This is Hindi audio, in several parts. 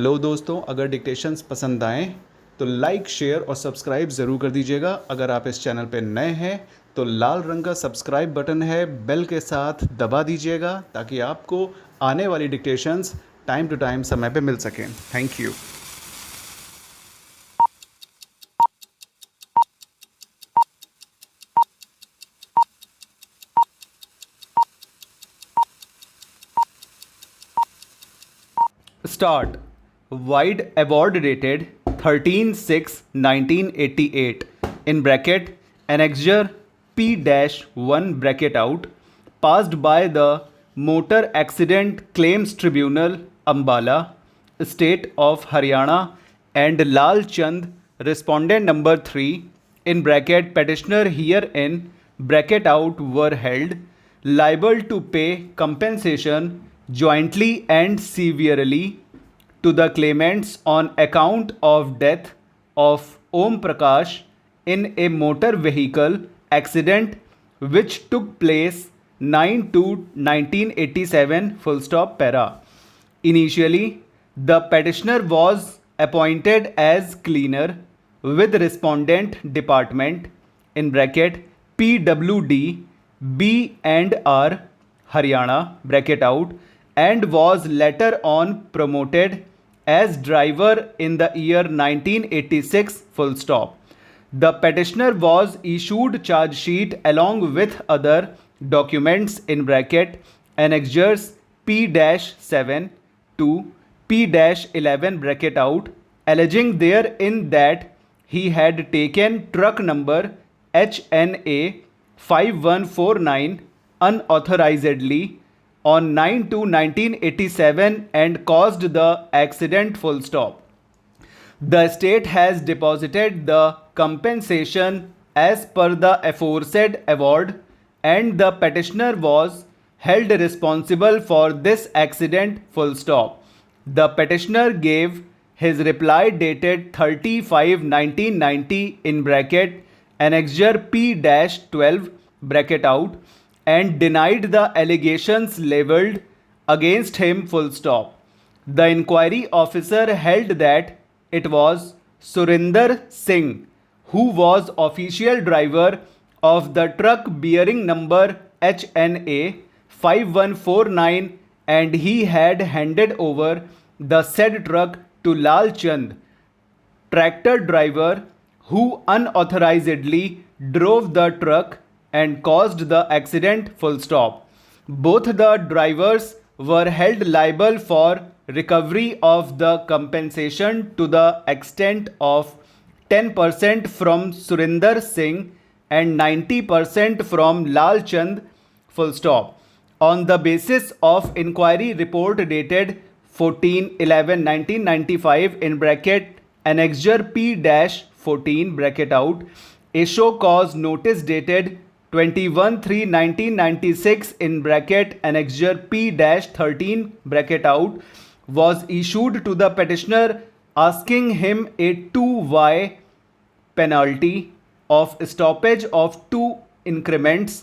हेलो दोस्तों, अगर डिक्टेशंस पसंद आएँ तो लाइक, शेयर और सब्सक्राइब ज़रूर कर दीजिएगा। अगर आप इस चैनल पे नए हैं तो लाल रंग का सब्सक्राइब बटन है, बेल के साथ दबा दीजिएगा ताकि आपको आने वाली डिक्टेशंस टाइम टू टाइम समय पे मिल सकें। Thank you. Start. Wide award dated 13/6/1988 in bracket annexure P-1 bracket out, passed by the Motor Accident Claims Tribunal Ambala, State of Haryana, and Lal Chand, respondent number 3 in bracket petitioner herein bracket out, were held liable to pay compensation jointly and severally to the claimants on account of death of Om Prakash in a motor vehicle accident which took place 9/2/1987 full stop para. Initially, the petitioner was appointed as cleaner with respondent department in bracket PWD B and R Haryana bracket out, and was later on promoted as driver in the year 1986 full stop. The petitioner was issued charge sheet along with other documents in bracket annexures P-7 to P-11 bracket out, alleging therein that he had taken truck number HNA 5149 unauthorizedly on 9/2/1987 and caused the accident full stop. The state has deposited the compensation as per the aforesaid award, and the petitioner was held responsible for this accident full stop. The petitioner gave his reply dated 30/5/1990 in bracket annexure P-12 bracket out, and denied the allegations leveled against him full stop. The inquiry officer held that it was Surinder Singh who was official driver of the truck bearing number HNA 5149, and he had handed over the said truck to Lal Chand, tractor driver, who unauthorizedly drove the truck and caused the accident full stop. Both the drivers were held liable for recovery of the compensation to the extent of 10% from Surinder Singh and 90% from Lal Chand full stop. On the basis of inquiry report dated 14/11/1995 in bracket annexure P-14 bracket out, a show cause notice dated 21/3/1996 in bracket annexure P-13 bracket out was issued to the petitioner, asking him a 2Y penalty of stoppage of 2 increments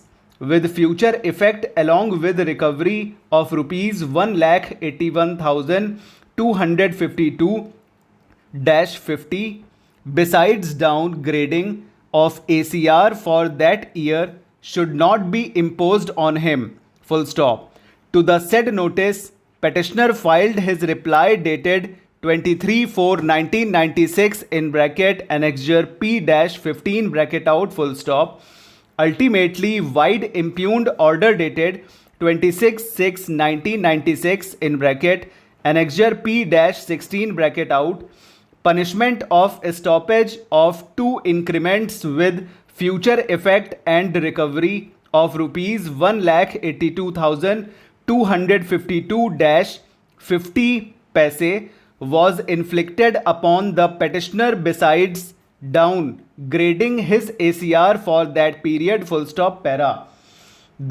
with future effect, along with recovery of rupees 1,81,252-50, besides downgrading of ACR for that year should not be imposed on him full stop. To the said notice, petitioner filed his reply dated 23/4/1996 in bracket annexure P-15 bracket out full stop. Ultimately, wide impugned order dated 26/6/1996 in bracket annexure P-16 bracket out, punishment of stoppage of 2 increments with future effect and recovery of rupees 1,82,252-50 was inflicted upon the petitioner, besides downgrading his ACR for that period full stop para.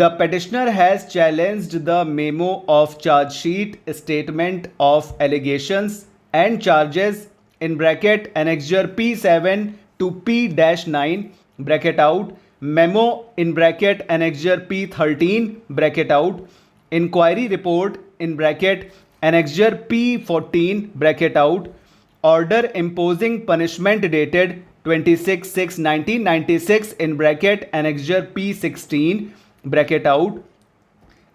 The petitioner has challenged the memo of charge sheet, statement of allegations and charges in bracket annexure P-7 to P-9 bracket out, memo in bracket annexure P-13 bracket out, inquiry report in bracket Annexure P14 bracket out, order imposing punishment dated 26/6/1996 in bracket Annexure P16 bracket out,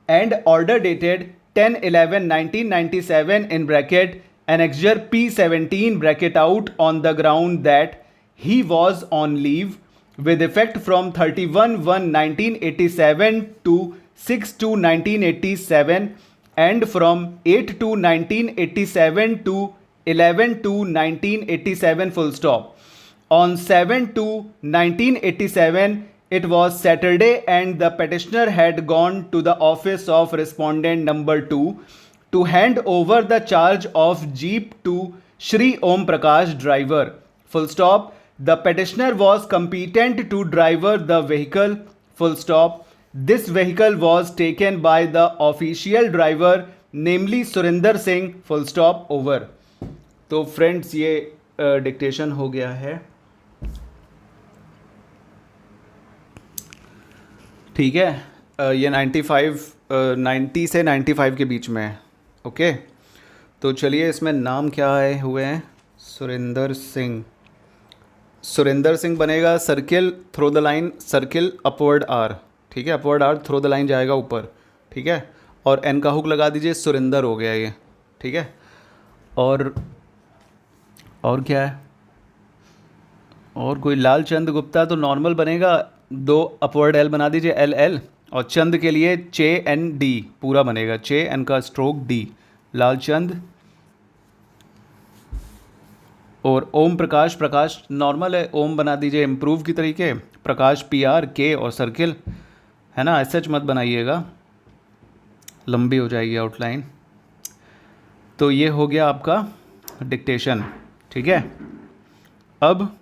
and order dated 10/11/1997 in bracket Annexure P17 bracket out on the ground that he was on leave with effect from 31/1/1987 to 6/2/1987 and from 8/2/1987 to 11/2/1987 full stop. On 7/2/1987 it was Saturday and the petitioner had gone to the office of respondent number 2 to hand over the charge of jeep to Shri Om Prakash driver. Full stop. The petitioner was competent to driver the vehicle. Full stop. This vehicle was taken by the official driver namely Surendra Singh. Full stop. Over. तो फ्रेंड्स ये डिक्टेशन हो गया है. ठीक है. ये 90 से 95 के बीच में है. ओके. तो चलिए इसमें नाम क्या आए हुए हैं. सुरेंद्र सिंह. सुरेंद्र सिंह बनेगा circle through the line circle upward are. ठीक है. Upward are through the line जाएगा ऊपर. ठीक है. और एन का हुक लगा दीजिए. सुरेंद्र हो गया ये. ठीक है. और क्या है. और कोई लाल चंद गुप्ता तो नॉर्मल बनेगा. 2 अपवर्ड एल बना दीजिए. L L. और चंद के लिए चे एन डी पूरा बनेगा. चे एन का स्ट्रोक डी. लालचंद. और ओम प्रकाश. प्रकाश नॉर्मल है. ओम बना दीजिए इम्प्रूव की तरीके. प्रकाश पी आर के और सर्किल है ना. एस एच मत बनाइएगा, लंबी हो जाएगी आउटलाइन. तो ये हो गया आपका डिक्टेशन. ठीक है. अब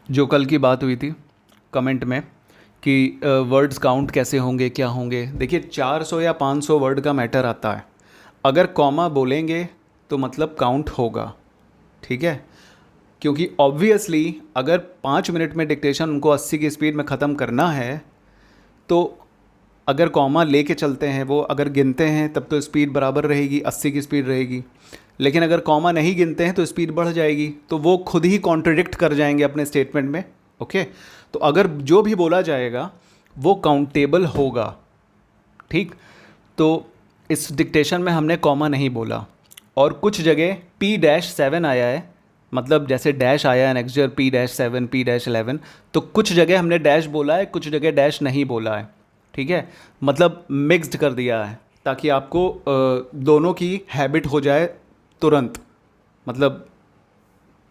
जो कल की बात हुई थी कमेंट में कि वर्ड्स काउंट कैसे होंगे, क्या होंगे. देखिए 400 या 500 वर्ड का मैटर आता है. अगर कॉमा बोलेंगे तो मतलब काउंट होगा. ठीक है. क्योंकि ऑब्वियसली अगर 5 मिनट में डिक्टेशन उनको 80 की स्पीड में ख़त्म करना है तो अगर कॉमा लेके चलते हैं, वो अगर गिनते हैं तब तो स्पीड बराबर रहेगी, 80 की स्पीड रहेगी. लेकिन अगर कॉमा नहीं गिनते हैं तो स्पीड बढ़ जाएगी. तो वो खुद ही कॉन्ट्रडिक्ट कर जाएंगे अपने स्टेटमेंट में. ओके. तो अगर जो भी बोला जाएगा वो काउंटेबल होगा. ठीक. तो इस डिक्टेशन में हमने कॉमा नहीं बोला. और कुछ जगह P-7 आया है, मतलब जैसे डैश आया है नेक्स्ट P-7 P-11, तो कुछ जगह हमने डैश बोला है, कुछ जगह डैश नहीं बोला है. ठीक है. मतलब मिक्स्ड कर दिया है ताकि आपको दोनों की हैबिट हो जाए तुरंत, मतलब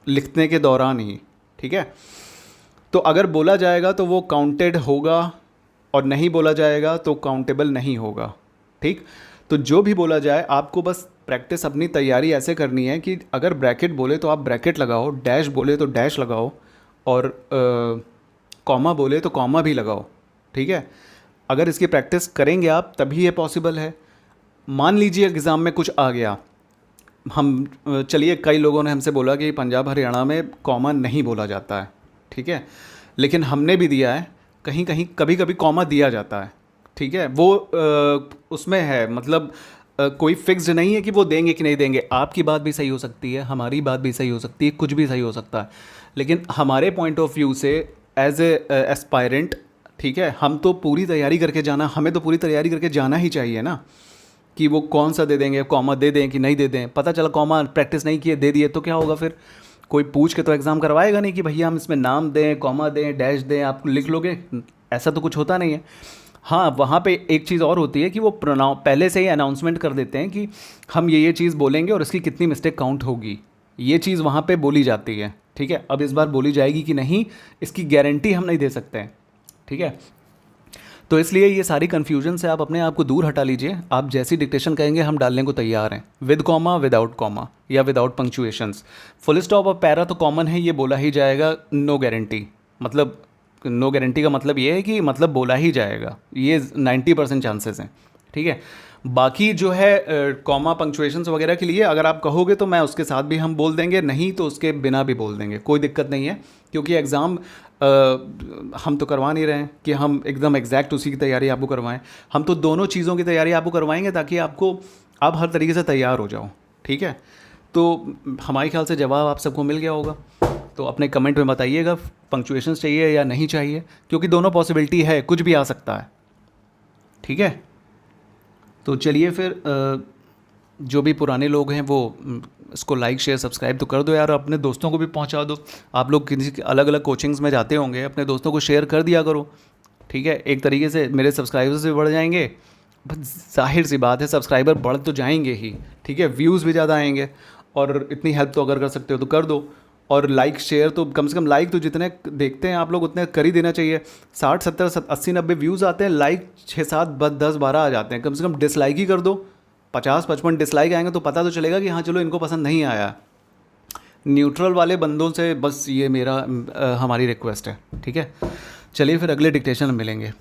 लिखने के दौरान ही. ठीक है. तो अगर बोला जाएगा तो वो काउंटेड होगा और नहीं बोला जाएगा तो काउंटेबल नहीं होगा. ठीक. तो जो भी बोला जाए आपको बस प्रैक्टिस अपनी तैयारी ऐसे करनी है कि अगर ब्रैकेट बोले तो आप ब्रैकेट लगाओ, डैश बोले तो डैश लगाओ, और कॉमा बोले तो कॉमा भी लगाओ. ठीक है. अगर इसकी प्रैक्टिस करेंगे आप तभी ये पॉसिबल है. मान लीजिए एग्ज़ाम में कुछ आ गया. हम चलिए कई लोगों ने हमसे बोला कि पंजाब हरियाणा में कॉमा नहीं बोला जाता है. ठीक है. लेकिन हमने भी दिया है, कहीं कहीं कभी कभी कॉमा दिया जाता है. ठीक है. वो उसमें है, मतलब कोई फिक्स्ड नहीं है कि वो देंगे कि नहीं देंगे. आपकी बात भी सही हो सकती है, हमारी बात भी सही हो सकती है, कुछ भी सही हो सकता है. लेकिन हमारे पॉइंट ऑफ व्यू से एज ए एस्पायरेंट, ठीक है, हम तो पूरी तैयारी करके जाना, हमें तो पूरी तैयारी करके जाना ही चाहिए ना कि वो कौन सा दे देंगे, कॉमा दे दें कि नहीं दे दें. पता चला कॉमा प्रैक्टिस नहीं किए दे दिए तो क्या होगा. फिर कोई पूछ के तो एग्ज़ाम करवाएगा नहीं कि भैया हम इसमें नाम दें, कॉमा दें, डैश दें, आप लिख लोगे. ऐसा तो कुछ होता नहीं है. हाँ, वहाँ पे एक चीज़ और होती है कि वो पहले से ही अनाउंसमेंट कर देते हैं कि हम ये चीज़ बोलेंगे और इसकी कितनी मिस्टेक काउंट होगी. ये चीज़ वहाँ पे बोली जाती है. ठीक है. अब इस बार बोली जाएगी कि नहीं, इसकी गारंटी हम नहीं दे सकते हैं. ठीक है. तो इसलिए ये सारी कन्फ्यूजन से आप अपने आप को दूर हटा लीजिए. आप जैसी डिक्टेशन कहेंगे हम डालने को तैयार हैं, विद कॉमा, विदाउट कॉमा या विदाउट पंक्चुएशंस. फुल स्टॉप और पैरा तो कॉमन है, ये बोला ही जाएगा. नो गारंटी, मतलब नो गारंटी का मतलब ये है कि मतलब बोला ही जाएगा. ये 90% चांसेस हैं. ठीक है. बाकी जो है कॉमा पंक्चुएशंस वगैरह के लिए अगर आप कहोगे तो मैं उसके साथ भी हम बोल देंगे, नहीं तो उसके बिना भी बोल देंगे, कोई दिक्कत नहीं है. क्योंकि एग्ज़ाम हम तो करवा नहीं रहे हैं कि हम एकदम एग्जैक्ट उसी की तैयारी आपको करवाएं. हम तो दोनों चीज़ों की तैयारी आपको करवाएंगे ताकि आपको आप हर तरीके से तैयार हो जाओ, ठीक है। तो हमारे ख्याल से जवाब आप सबको मिल गया होगा। तो अपने कमेंट में बताइएगा पंक्चुएशंस चाहिए या नहीं चाहिए, क्योंकि दोनों पॉसिबिलिटी है, कुछ भी आ सकता है, ठीक है। तो चलिए फिर जो भी पुराने लोग हैं वो इसको लाइक शेयर सब्सक्राइब तो कर दो यार, अपने दोस्तों को भी पहुंचा दो। आप लोग किसी अलग अलग कोचिंग्स में जाते होंगे, अपने दोस्तों को शेयर कर दिया करो, ठीक है। एक तरीके से मेरे सब्सक्राइबर्स भी बढ़ जाएंगे, बस जाहिर सी बात है सब्सक्राइबर बढ़ तो जाएंगे ही, ठीक है, व्यूज़ भी ज़्यादा आएंगे। और इतनी हेल्प तो अगर कर सकते हो तो कर दो। और लाइक शेयर तो कम से कम, लाइक तो जितने देखते हैं आप लोग उतने कर ही देना चाहिए। 60 70 80 90 व्यूज़ आते हैं, लाइक 6 7 10 12 आ जाते हैं, कम से कम डिसलाइक ही कर दो। 50 55 डिसलाइक आएंगे तो पता तो चलेगा कि हाँ चलो इनको पसंद नहीं आया। न्यूट्रल वाले बंदों से बस ये मेरा हमारी रिक्वेस्ट है, ठीक है। चलिए फिर अगले डिक्टेशन में मिलेंगे।